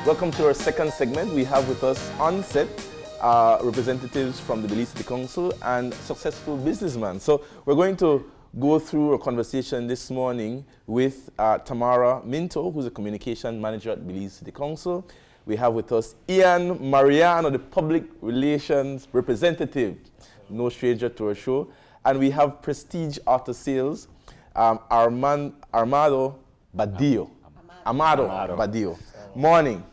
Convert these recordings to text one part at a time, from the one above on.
Welcome to our second segment. We have with us on set representatives from the Belize City Council and successful businessmen. So we're going to go through a conversation this morning with Tamara Minto, who's a communication manager at Belize City Council. We have with us Mariano, the public relations representative, no stranger to our show. And we have Prestige Auto Sales, Amado Badillo. Amado Badillo. Morning.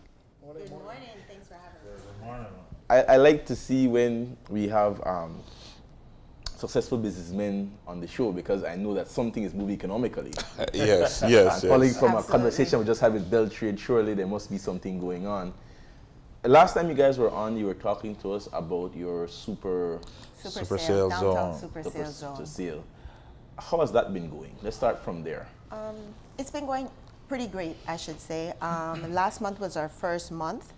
Good morning. Thanks for having us. Good morning. I like to see when we have successful businessmen on the show because I know that something is moving economically. Yes. Following from Absolutely. a conversation we just had with Bell Trade, surely there must be something going on. Last time you guys were on, you were talking to us about your super Sale downtown zone. super sale zone. sale. How has that been going? Let's start from there. It's been going pretty great, I should say. Last month was our first month,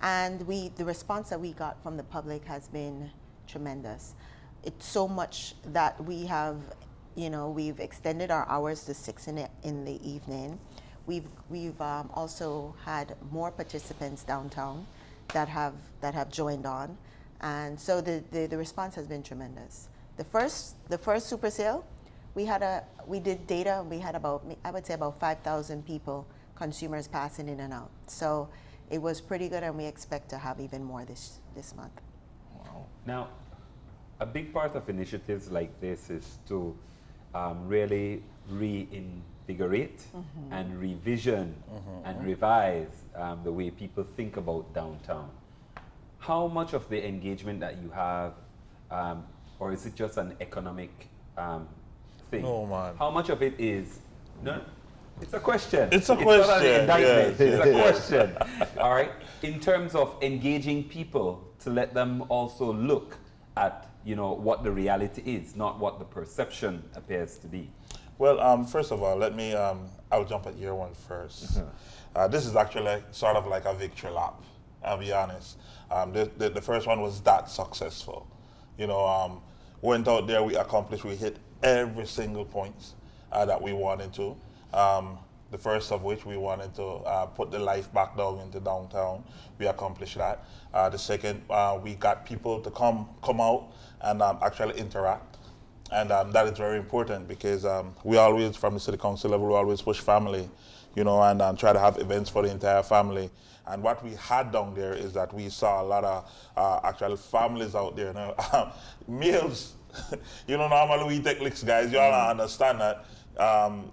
and the response that we got from the public has been tremendous. It's so much that we have, we've extended our hours to 6 in the evening. We've also had more participants downtown that have joined on, and so the response has been tremendous. The first super sale, we did data. We had about 5,000 people, consumers passing in and out. So it was pretty good, and we expect to have even more this month. Wow. Now, a big part of initiatives like this is to really reinvigorate and revision and revise the way people think about downtown. How much of the engagement that you have, or is it just an economic thing? No, man. How much of it is? No, it's a question. It's a Not question, an indictment. yes. It's a question. All right. In terms of engaging people to let them also look at what the reality is, not what the perception appears to be. Well, first of all, I'll jump at year one first. This is actually sort of like a victory lap, I'll be honest. The first one was that successful. Went out there, we hit every single point that we wanted to. The first of which we wanted to put the life back down into downtown. We accomplished that. The second, we got people to come out and actually interact. And that is very important because we always, from the city council level, we always push family, and try to have events for the entire family. And what we had down there is that we saw a lot of actual families out there. Meals, normally we take licks, guys. You all understand that.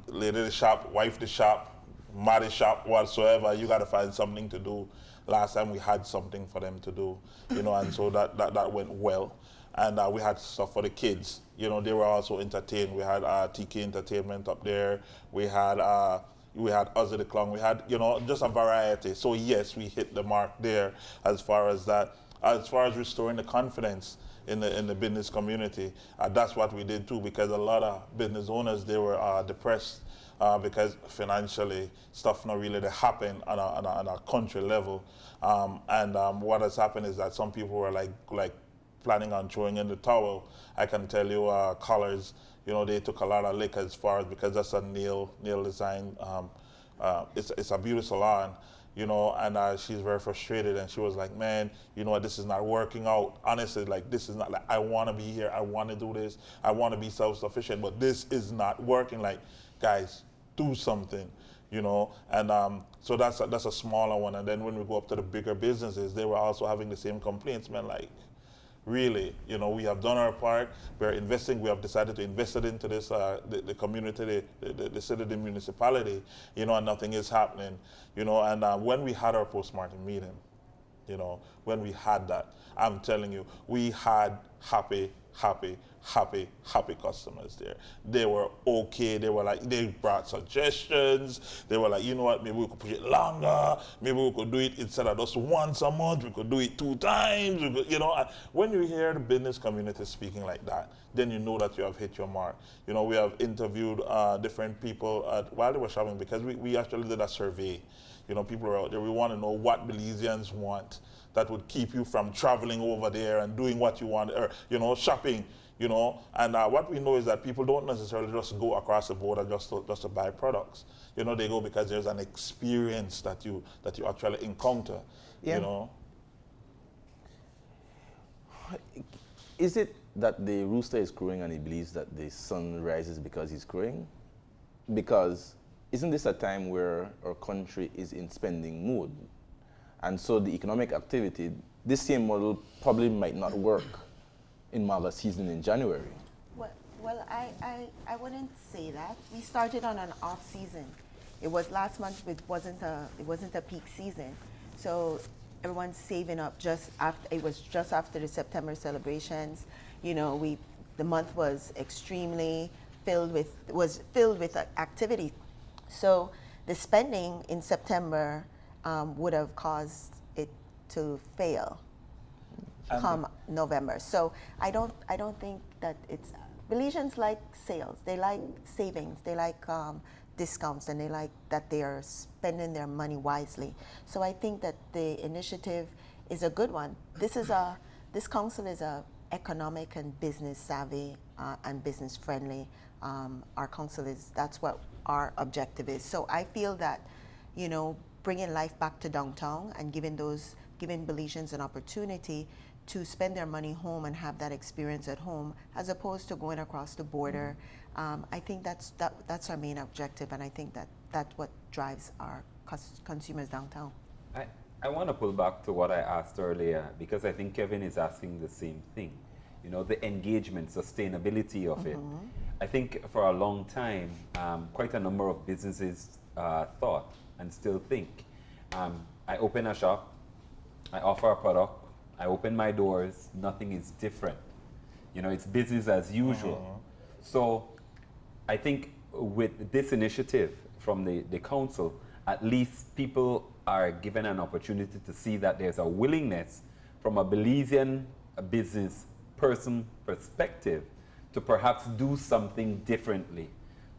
Lady the shop, wife the shop, mother shop, whatsoever. You got to find something to do. Last time we had something for them to do, and so that went well. And we had stuff for the kids. They were also entertained. We had TK Entertainment up there. We had Ozzy the Clown. We had, just a variety. So yes, we hit the mark there as far as that. As far as restoring the confidence in the business community, that's what we did too, because a lot of business owners, they were depressed because financially stuff not really happen on a country level. What has happened is that some people were like planning on throwing in the towel. I can tell you, colors, they took a lot of lick as far as, because that's a nail design. It's a beauty salon, and she's very frustrated, and she was like, man, this is not working out. Honestly, this is not, I want to be here, I want to do this, I want to be self-sufficient, but this is not working. Guys, do something, and so that's a smaller one. And then when we go up to the bigger businesses, they were also having the same complaints, man, really, we have done our part. We're investing. We have decided to invest it into this, the community, the city, the municipality, and nothing is happening, And when we had our post-mortem meeting, when we had that, I'm telling you, we had happy customers there. They were okay. They brought suggestions. They were like, you know what, maybe we could push it longer. Maybe we could do it instead of just once a month. We could do it 2 times. And when you hear the business community speaking like that, then you know that you have hit your mark. We have interviewed different people while they were shopping, because we actually did a survey. People are out there. We want to know what Belizeans want that would keep you from traveling over there and doing what you want, or shopping. you know. And what we know is that people don't necessarily just go across the border just to buy products. You know, they go because there's an experience that you actually encounter. Yeah. You know. Is it that the rooster is crowing and he believes that the sun rises because he's crowing? Because isn't this a time where our country is in spending mood? And so the economic activity, this same model probably might not work in market season in January. Well, I wouldn't say that. We started on an off season. It was last month. It wasn't a peak season, so everyone's saving up just after. It was just after the September celebrations. You know, the month was extremely filled with activity. So the spending in September would have caused it to fail come November. So I don't think that it's Belizeans like sales. They like savings. They like discounts, and they like that they are spending their money wisely. So I think that the initiative is a good one. This council is a economic and business savvy and business friendly. Our council that's what our objective is. So I feel that, you know, bringing life back to downtown and giving Belizeans an opportunity to spend their money home and have that experience at home, as opposed to going across the border. I think that's our main objective, and I think that's what drives our consumers downtown. I want to pull back to what I asked earlier, because I think Kevin is asking the same thing. You know, the engagement, sustainability of it. I think for a long time, quite a number of businesses thought and still think, I open a shop, I offer a product, I open my doors, nothing is different. You know, it's business as usual. So I think with this initiative from the council, at least people are given an opportunity to see that there's a willingness from a Belizean business person perspective to perhaps do something differently.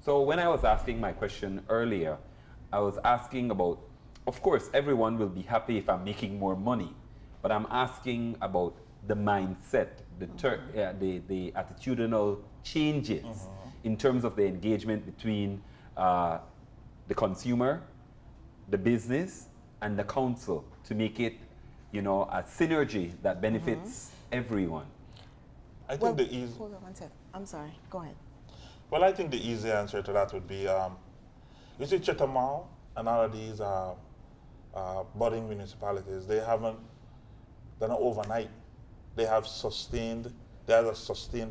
So when I was asking my question earlier, I was asking about, of course, everyone will be happy if I'm making more money, but I'm asking about the mindset, the attitudinal changes in terms of the engagement between the consumer, the business, and the council to make it, you know, a synergy that benefits everyone. I think the easy. Hold on one second. I'm sorry. Go ahead. Well, I think the easy answer to that would be, you see, Chetamal and all of these budding municipalities, they're not overnight. They have a sustained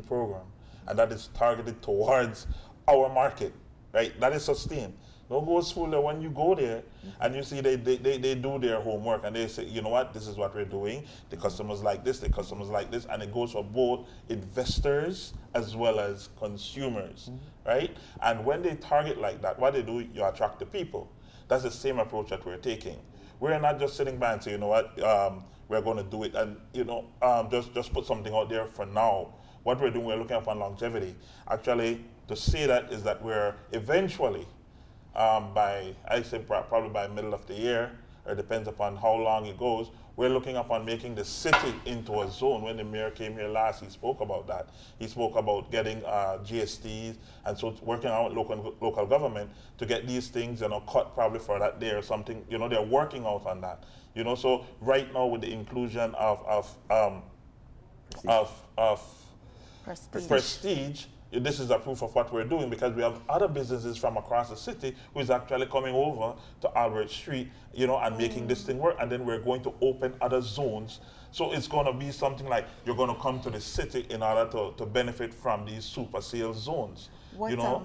program, and that is targeted towards our market, right? That is sustained. Don't go fool that when you go there and you see they do their homework and they say, you know what, this is what we're doing. The customers like this, the customers like this, and it goes for both investors as well as consumers, right? And when they target like that, what they do, you attract the people. That's the same approach that we're taking. We're not just sitting back and say, you know what, we're going to do it and, you know, just put something out there for now. What we're doing, we're looking upon longevity. Actually, to say that is that we're eventually, probably by middle of the year, or it depends upon how long it goes, we're looking upon making the city into a zone. When the mayor came here last, he spoke about that. He spoke about getting GSTs, and so working out with local government to get these things, you know, cut probably for that day or something. You know, they're working out on that. You know, so right now with the inclusion of prestige, this is a proof of what we're doing, because we have other businesses from across the city who is actually coming over to Albert Street, you know, and making this thing work. And then we're going to open other zones. So it's going to be something like you're going to come to the city in order to benefit from these super sales zones. You know?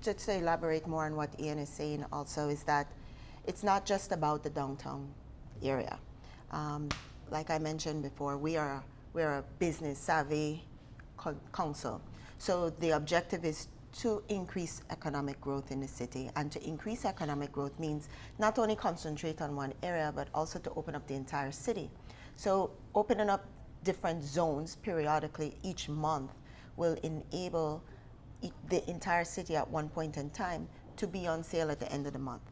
Just to elaborate more on what Ian is saying also, is that it's not just about the downtown area. Like I mentioned before, we're a business savvy council. So the objective is to increase economic growth in the city. And to increase economic growth means not only concentrate on one area, but also to open up the entire city. So opening up different zones periodically each month will enable the entire city at one point in time to be on sale at the end of the month.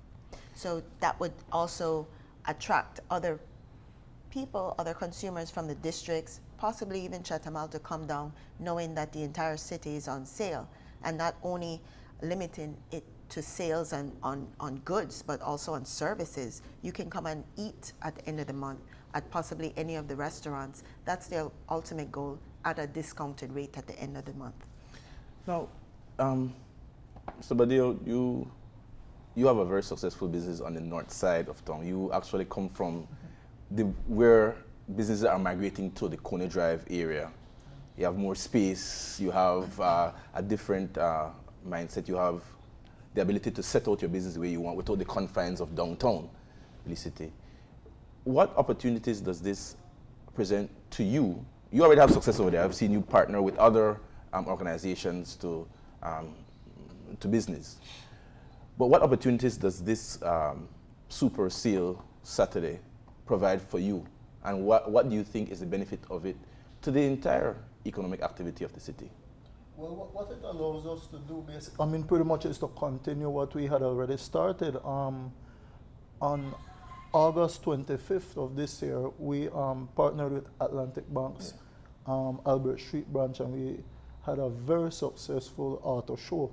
So that would also attract other people, other consumers from the districts, possibly even Chatham to come down, knowing that the entire city is on sale, and not only limiting it to sales on goods, but also on services. You can come and eat at the end of the month at possibly any of the restaurants. That's their ultimate goal, at a discounted rate at the end of the month. Now, Mr. Badillo, you have a very successful business on the north side of town. You actually come from where businesses are migrating to the Coney Drive area. You have more space, you have a different mindset, you have the ability to set out your business the way you want without the confines of downtown Belize City. What opportunities does this present to you? You already have success over there. I've seen you partner with other organizations to business. But what opportunities does this Super Sale Saturday provide for you? And what do you think is the benefit of it to the entire economic activity of the city? Well, what it allows us to do, basically, I mean, pretty much is to continue what we had already started. On August 25th of this year, we partnered with Atlantic Bank's Albert Street branch, and we had a very successful auto show.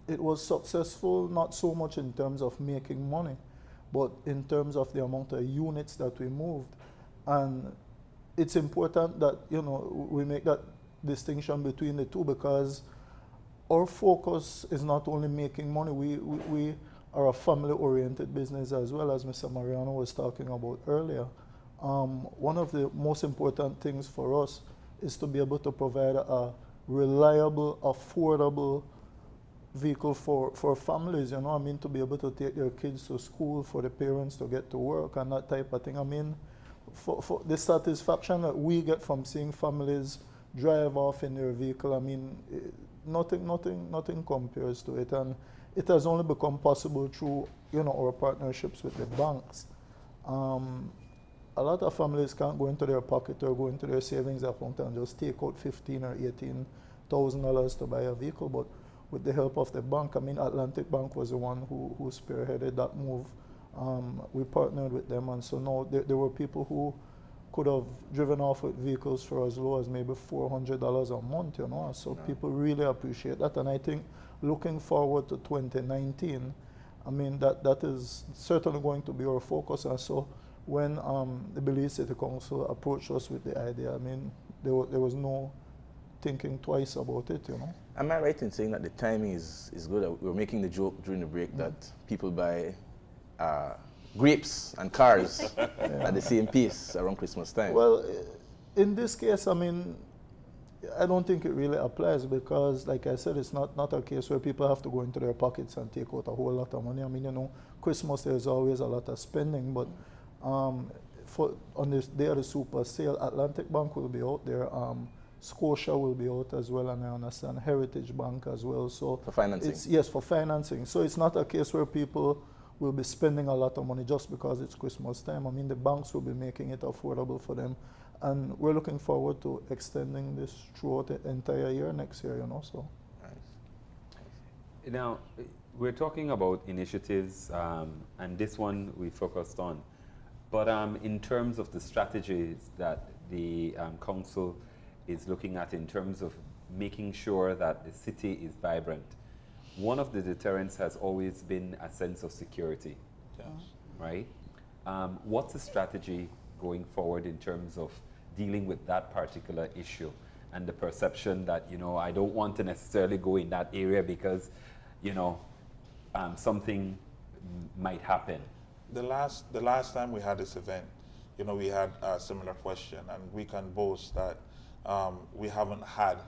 It was successful not so much in terms of making money, but in terms of the amount of units that we moved. And it's important that, you know, we make that distinction between the two, because our focus is not only making money. We are a family-oriented business, as well, as Mr. Mariano was talking about earlier. One of the most important things for us is to be able to provide a reliable, affordable vehicle for families, you know, I mean, to be able to take their kids to school, for the parents to get to work and that type of thing. I mean, for the satisfaction that we get from seeing families drive off in their vehicle, I mean, nothing compares to it. And it has only become possible through, you know, our partnerships with the banks. A lot of families can't go into their pocket or go into their savings account and just take out $15,000 or $18,000 to buy a vehicle, but with the help of the bank, I mean, Atlantic Bank was the one who spearheaded that move. We partnered with them, and so now there were people who could have driven off with vehicles for as low as maybe $400 a month, you know, so people really appreciate that. And I think looking forward to 2019, I mean, that is certainly going to be our focus. And so when the Belize City Council approached us with the idea, I mean, there was no thinking twice about it, you know. Am I right in saying that the timing is good? We were making the joke during the break that people buy grapes and cars at the same pace around Christmas time. Well, in this case, I mean, I don't think it really applies, because, like I said, it's not a case where people have to go into their pockets and take out a whole lot of money. I mean, you know, Christmas, there's always a lot of spending, but on this day of the Super Sale, Atlantic Bank will be out there. Scotia will be out as well, and I understand Heritage Bank as well. So for financing? Yes, for financing. So it's not a case where people will be spending a lot of money just because it's Christmas time. I mean, the banks will be making it affordable for them. And we're looking forward to extending this throughout the entire year next year, you know, so. Nice. Now, we're talking about initiatives, and this one we focused on. But in terms of the strategies that the council is looking at in terms of making sure that the city is vibrant, one of the deterrents has always been a sense of security, right? What's the strategy going forward in terms of dealing with that particular issue and the perception that, you know, I don't want to necessarily go in that area because, you know, something might happen? The last time we had this event, you know, we had a similar question, and we can boast that we haven't had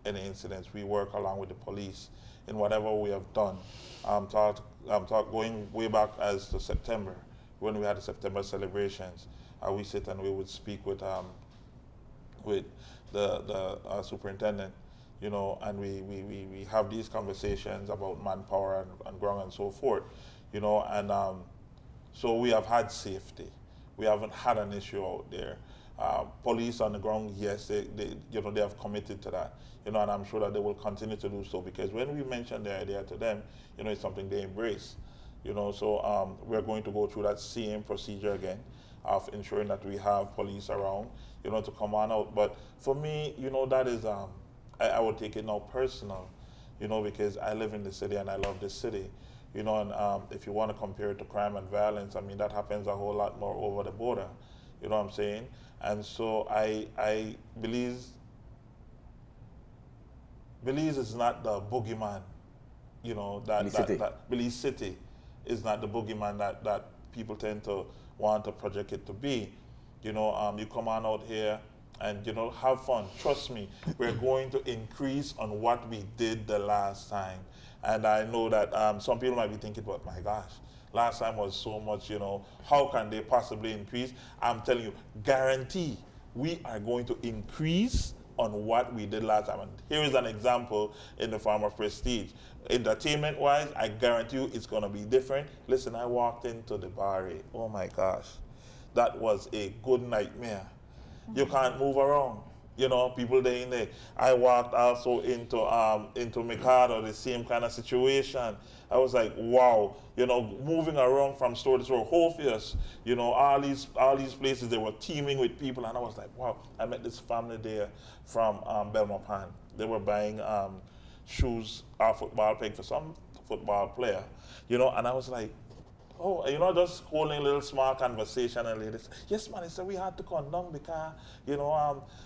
any incidents. We work along with the police in whatever we have done. Going way back as to September, when we had the September celebrations, we sit and we would speak with the superintendent, you know, and we have these conversations about manpower and ground and so forth, you know, and so we have had safety. We haven't had an issue out there. Police on the ground, yes, they have committed to that, you know, and I'm sure that they will continue to do so, because when we mention the idea to them, you know, it's something they embrace, you know. So we're going to go through that same procedure again. of ensuring that we have police around, to come on out. But for me, that is, I would take it now personal, because I live in the city and I love this city, and if you want to compare it to crime and violence, I mean, that happens a whole lot more over the border, you know what I'm saying? And so I Belize is not the boogeyman, Belize City is not the boogeyman that people tend to want to project it to be. You come on out here and, have fun. Trust me, we're going to increase on what we did the last time. And I know that some people might be thinking, but my gosh, last time was so much, how can they possibly increase? I'm telling you, guarantee we are going to increase on what we did last time. And here is an example in the form of prestige. Entertainment-wise, I guarantee you it's going to be different. Listen, I walked into the bar. Oh my gosh, that was a good nightmare. You can't move around. People there in there. I walked also into Mikado, the same kind of situation. I was like, wow, moving around from store to store, Orpheus, all these places, they were teeming with people, and I was like, wow. I met this family there from Belmopan. They were buying shoes, football peg for some football player, and I was like, oh, just holding a little small conversation, and ladies, yes, man, he said we had to come down because,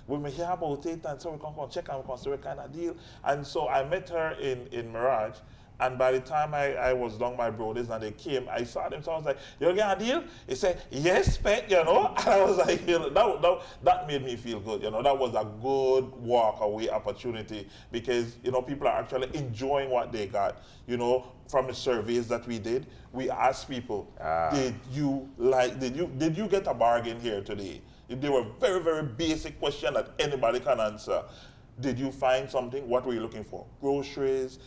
we may hear about it, and so we can come check and we can see what kind of deal. And so I met her in Mirage, and by the time I was down my brothers and they came, I saw them, so I was like, you get a deal? He said, yes, pet, and I was like, that made me feel good, that was a good walk away opportunity because, people are actually enjoying what they got, from the surveys that we did. We asked people, did you get a bargain here today? They were very, very basic question that anybody can answer. Did you find something? What were you looking for? Groceries,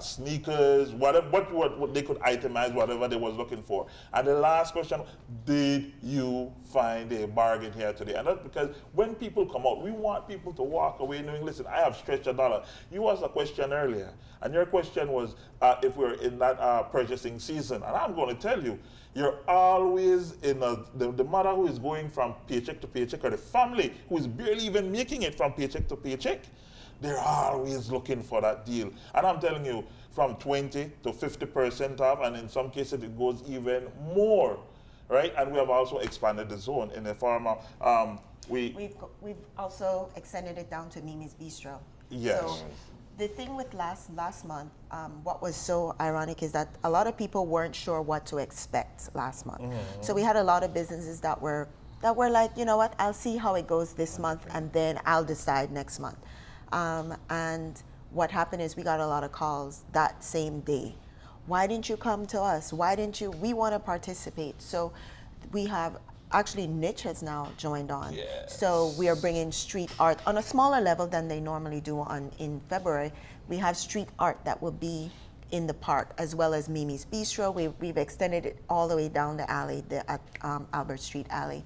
sneakers, whatever, what they could itemize, whatever they was looking for. And the last question, did you find a bargain here today? And that's because when people come out, we want people to walk away knowing, listen, I have stretched a dollar. You asked a question earlier, and your question was if we're in that purchasing season. And I'm going to tell you, you're always in the mother who is going from paycheck to paycheck, or the family who is barely even making it from paycheck to paycheck, they're always looking for that deal. And I'm telling you, from 20 to 50% off, and in some cases it goes even more, right? And we have also expanded the zone in the form of, We've also extended it down to Mimi's Bistro. Yes. So the thing with last month, what was so ironic is that a lot of people weren't sure what to expect last month. Mm-hmm. So we had a lot of businesses that were like, you know what, I'll see how it goes this month and then I'll decide next month. And what happened is we got a lot of calls that same day. Why didn't you come to us? We want to participate. So we have actually Niche has now joined on. Yes. So we are bringing street art on a smaller level than they normally do in February. We have street art that will be in the park, as well as Mimi's Bistro. We've extended it all the way down the alley, at Albert Street Alley.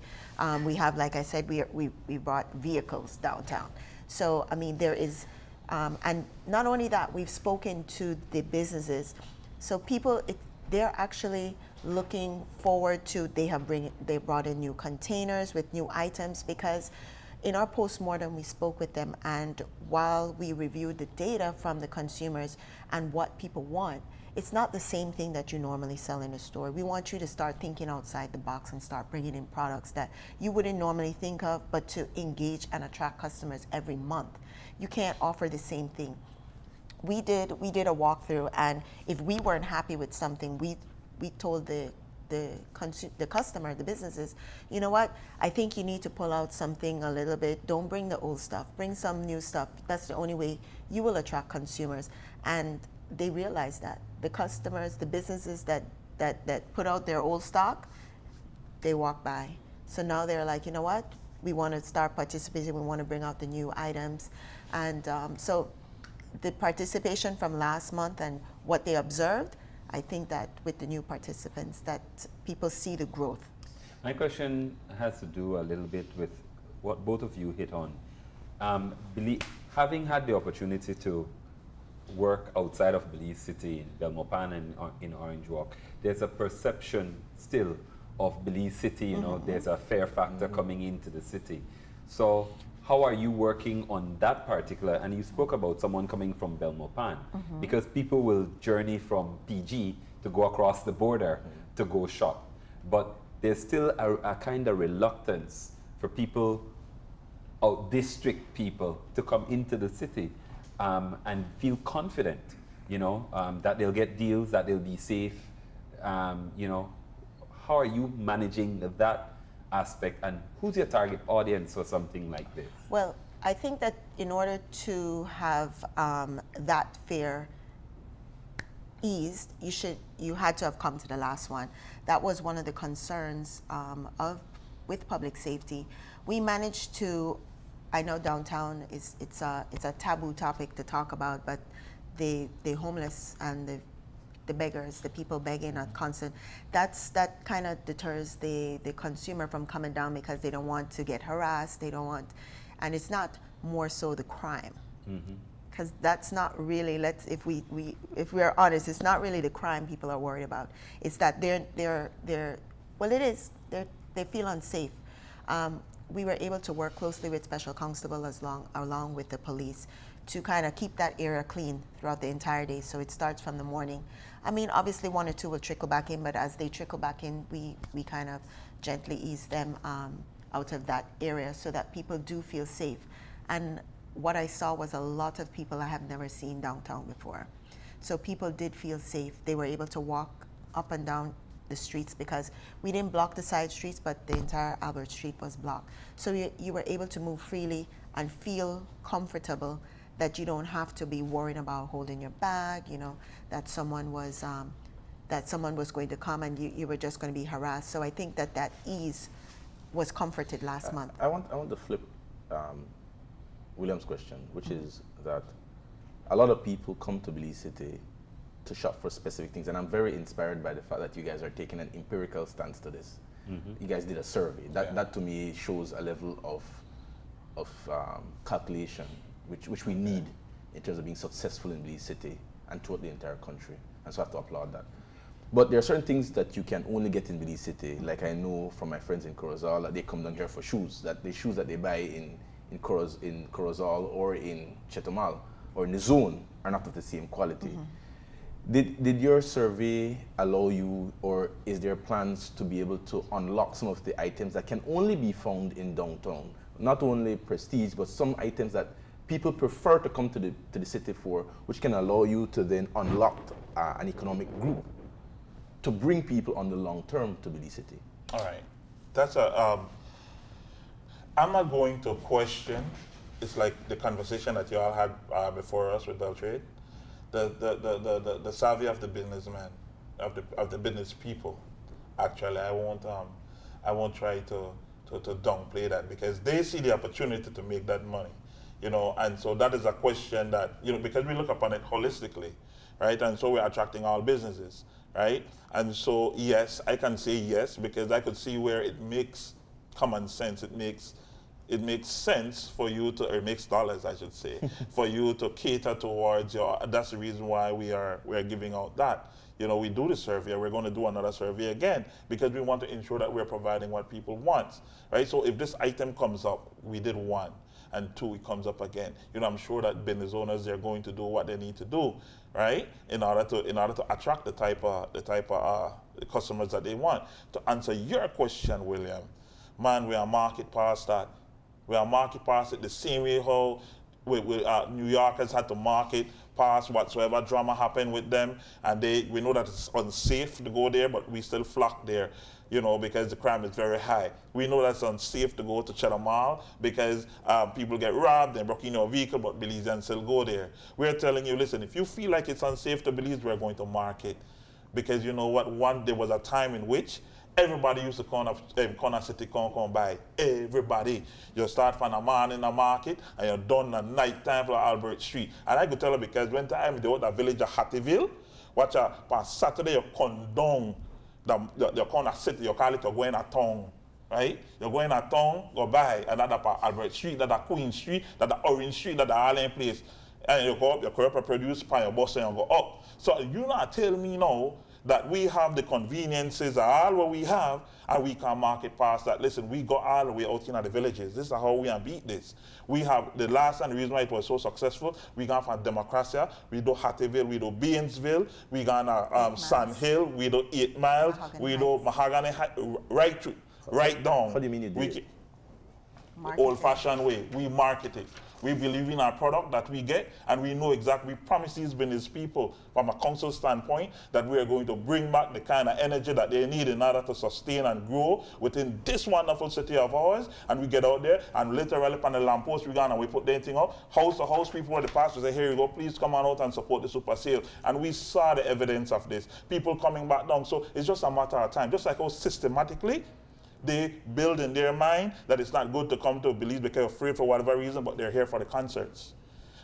We have, like I said, we brought vehicles downtown. So, I mean, there is, and not only that, we've spoken to the businesses. So people, they're actually looking forward to, they brought in new containers with new items, because in our postmortem we spoke with them, and while we reviewed the data from the consumers and what people want, it's not the same thing that you normally sell in a store. We want you to start thinking outside the box and start bringing in products that you wouldn't normally think of, but to engage and attract customers every month. You can't offer the same thing. We did a walkthrough, and if we weren't happy with something, we told the customer, the businesses, you know what, I think you need to pull out something a little bit. Don't bring the old stuff, bring some new stuff. That's the only way you will attract consumers. And they realized that. The customers, the businesses that put out their old stock, they walk by. So now they're like, you know what, we want to start participating, we want to bring out the new items. And so the participation from last month and what they observed, I think that with the new participants, that people see the growth. My question has to do a little bit with what both of you hit on. Having had the opportunity to work outside of Belize City, in Belmopan and in Orange Walk, there's a perception still of Belize City, you know, there's a fear factor coming into the city. So how are you working on that particular, and you spoke about someone coming from Belmopan, because people will journey from PG to go across the border to go shop. But there's still a kind of reluctance for people, out district people, to come into the city and feel confident, you know, that they'll get deals, that they'll be safe. You know, how are you managing that aspect, and who's your target audience for something like this? Well, I think that in order to have that fear eased, you had to have come to the last one. That was one of the concerns with public safety. We managed to, I know downtown it's a taboo topic to talk about, but the homeless and the beggars, the people begging at constant, that kind of deters the consumer from coming down, because they don't want to get harassed, and it's not more so the crime. Because that's not really, if we are honest, it's not really the crime people are worried about. It's that they feel unsafe. We were able to work closely with Special Constable along with the police to kind of keep that area clean throughout the entire day. So it starts from the morning. I mean, obviously 1 or 2 will trickle back in, but as they trickle back in, we kind of gently ease them out of that area so that people do feel safe. And what I saw was a lot of people I have never seen downtown before. So people did feel safe. They were able to walk up and down the streets, because we didn't block the side streets, but the entire Albert Street was blocked. So you were able to move freely and feel comfortable, that you don't have to be worried about holding your bag, you know, that someone was going to come and you were just going to be harassed. So I think that ease was comforted last month. I want to flip William's question, which is that a lot of people come to Belize City to shop for specific things, and I'm very inspired by the fact that you guys are taking an empirical stance to this. You guys did a survey. That to me shows a level of calculation which we need in terms of being successful in Belize City and throughout the entire country. And so I have to applaud that. But there are certain things that you can only get in Belize City. Like I know from my friends in Corozal that they come down here for shoes, that the shoes that they buy in Corozal or in Chetumal or in the zone are not of the same quality. Did your survey allow you, or is there plans to be able to unlock some of the items that can only be found in downtown? Not only prestige, but some items that people prefer to come to the city for, which can allow you to then unlock an economic group to bring people on the long term to Belize City. All right, that's I'm not going to question. It's like the conversation that you all had before us with Beltrade, the savvy of the businessman, of the business people. Actually, I won't try to downplay that, because they see the opportunity to make that money. You know, and so that is a question that, you know, because we look upon it holistically, right? And so we're attracting all businesses, right? And so, yes, I can say yes, because I could see where it makes common sense. It makes sense for you to, or it makes dollars, I should say, for you to cater towards your, that's the reason why we're giving out that. You know, we do the survey, we're going to do another survey again, because we want to ensure that we're providing what people want, right? So if this item comes up, we did 1, and 2, it comes up again. You know, I'm sure that business owners, they're going to do what they need to do, right, in order to attract the type of customers that they want. To answer your question, William, man, we are market past that. We are market past it the same way how New Yorkers had to market past whatsoever drama happened with them, and we know that it's unsafe to go there, but we still flock there, you know, because the crime is very high. We know that it's unsafe to go to Chetumal because people get robbed and broke in your vehicle, but Belizeans still go there. We're telling you, listen, if you feel like it's unsafe to Belize, we're going to market, because you know what? There was a time in which everybody used to corner city come by. Everybody. You start from a man in the market and you're done at night time for Albert Street. And I could tell you, because when time they were the village of Hattieville, watch out, on Saturday you come down the corner city, you call it you're going a town. Right? You're going a town, go by another part Albert Street, that Queen Street, that Orange Street, that Allen Place. And you go up, you corrupt produce pan your bus and you go up. So you not tell me now that we have the conveniences, all what we have, and we can market past that. Listen, we go all the way out in the villages. This is how we can beat this. We have the last and the reason why it was so successful. We got from Democracia, we do Hattieville, we do Bainesville, we got Sand Hill, we do 8 Miles, we do Mahogany Heights, right down. How do you mean you do it? Old-fashioned way. We market it. We believe in our product that we get, and we know exactly, we promise these Belize people from a council standpoint that we are going to bring back the kind of energy that they need in order to sustain and grow within this wonderful city of ours. And we get out there and literally on the lamppost we go and we put the thing up, house to house, people at the pastors say, here you go, please come on out and support the super sale. And we saw the evidence of this. People coming back down. So it's just a matter of time. Just like how systematically they build in their mind that it's not good to come to Belize because they're afraid for whatever reason, but they're here for the concerts.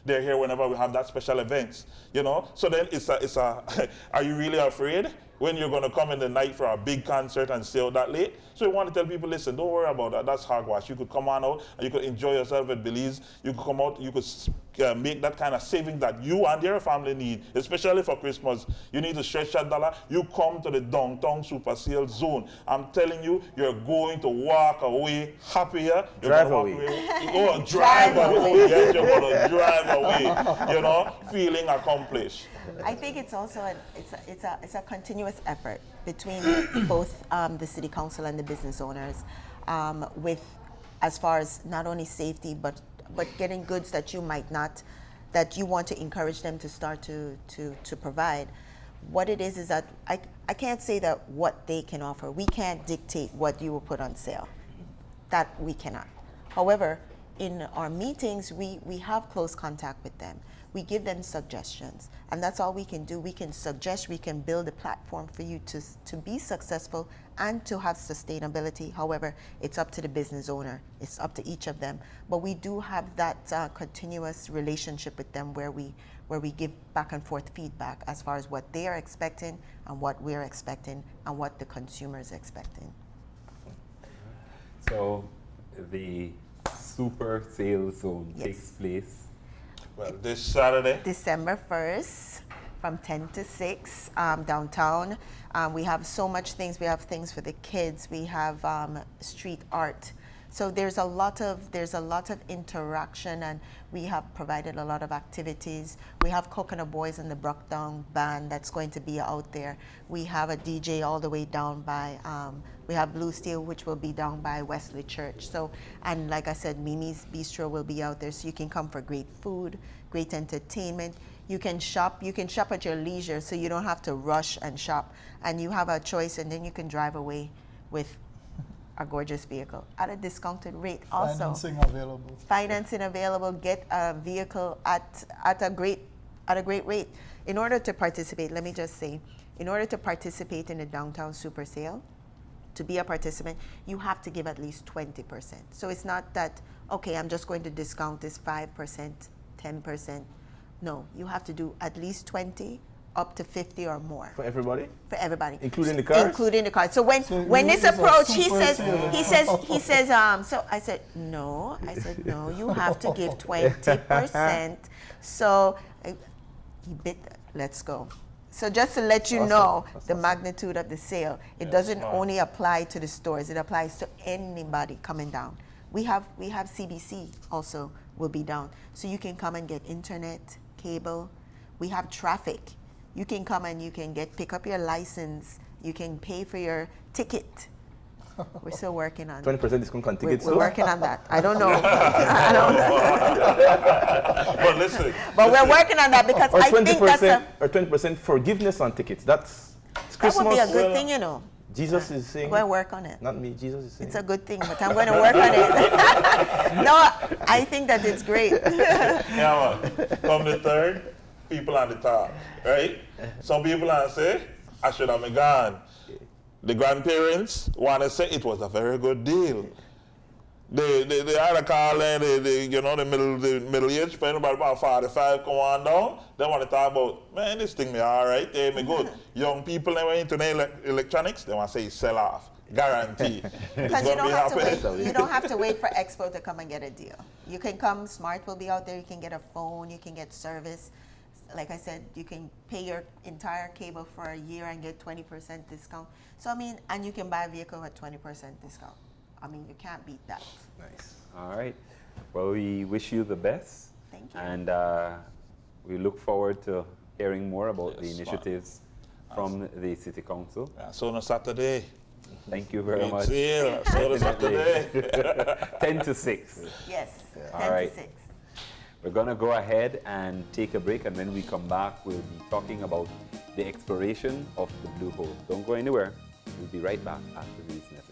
They're here whenever we have that special events, you know? So then it's a are you really afraid when you're going to come in the night for a big concert and stay out that late? So we want to tell people, listen, don't worry about that. That's hogwash. You could come on out and you could enjoy yourself at Belize. You could come out, you could make that kind of saving that you and your family need, especially for Christmas. You need to stretch that dollar. You come to the downtown super sale zone. I'm telling you, you're going to walk away happier. Drive away. Oh, drive away. Yes, you're going to drive away, you know, feeling accomplished. I think it's also it's a continuous effort between both the city council and the business owners, with as far as not only safety but getting goods that you might not, that you want to encourage them to start to provide. What it is that I can't say that what they can offer. We can't dictate what you will put on sale. That we cannot. However, in our meetings, we have close contact with them. We give them suggestions, and that's all we can do. We can suggest, we can build a platform for you to be successful and to have sustainability. However, it's up to the business owner. It's up to each of them. But we do have that continuous relationship with them where we give back and forth feedback as far as what they are expecting and what we're expecting and what the consumer is expecting. So the super sale zone Yes. takes place. Well, this Saturday, December 1st from 10 to 6 downtown. We have so much things. We have things for the kids. We have street art. So there's a lot of interaction, and we have provided a lot of activities. We have Coconut Boys and the Brockdown Band that's going to be out there. We have a DJ all the way down by, we have Blue Steel, which will be down by Wesley Church. So, and like I said, Mimi's Bistro will be out there, so you can come for great food, great entertainment. You can shop at your leisure, so you don't have to rush and shop. And you have a choice, and then you can drive away with a gorgeous vehicle at a discounted rate. Also, financing available. Get a vehicle at a great rate. In order to participate, let me just say, in order to participate in the downtown super sale, to be a participant, you have to give at least 20%. So it's not that, okay, I'm just going to discount this 5%, 10%. No, you have to do at least 20, up to 50 or more. For everybody? For everybody. Including the cars? Including the cars. So when this approach, he says, so I said, no, you have to give 20%. So he bit, let's go. So just to let you know the magnitude of the sale, it doesn't only apply to the stores, it applies to anybody coming down. We have CBC also will be down. So you can come and get internet, cable. We have traffic. You can come and you can pick up your license. You can pay for your ticket. We're still working on 20% discount on tickets. We're working on that. I don't know. but listen. But we're working on that because I think that's or 20% forgiveness on tickets. That's that would be a good thing, you know. Jesus is saying. We'll work on it. Not me. Jesus is saying. It's a good thing, but I'm going to work on it. No, I think that it's great. Yeah, man. Come the third, people on the top, right? Some people are say, I should have gone. The grandparents want to say it was a very good deal. The other call the middle-aged, about 45 come on down. They want to talk about, man, this thing me all right, me good. Young people never into electronics, they want to say sell off. Guarantee. Because you don't have to wait for Expo to come and get a deal. You can come, Smart will be out there, you can get a phone, you can get service. like I said, you can pay your entire cable for a year and get 20% discount. So I mean, and you can buy a vehicle at 20% discount. I mean, you can't beat that. Nice. All right. Well, we wish you the best. Thank you. And we look forward to hearing more about the Yes, initiatives from the City Council. Yeah, so on a Saturday. Thank you very much. See you. So on a Saturday. 10 to 6. Yes, All 10 right. to 6. We're going to go ahead and take a break, and when we come back, we'll be talking about the exploration of the blue hole. Don't go anywhere. We'll be right back after these messages.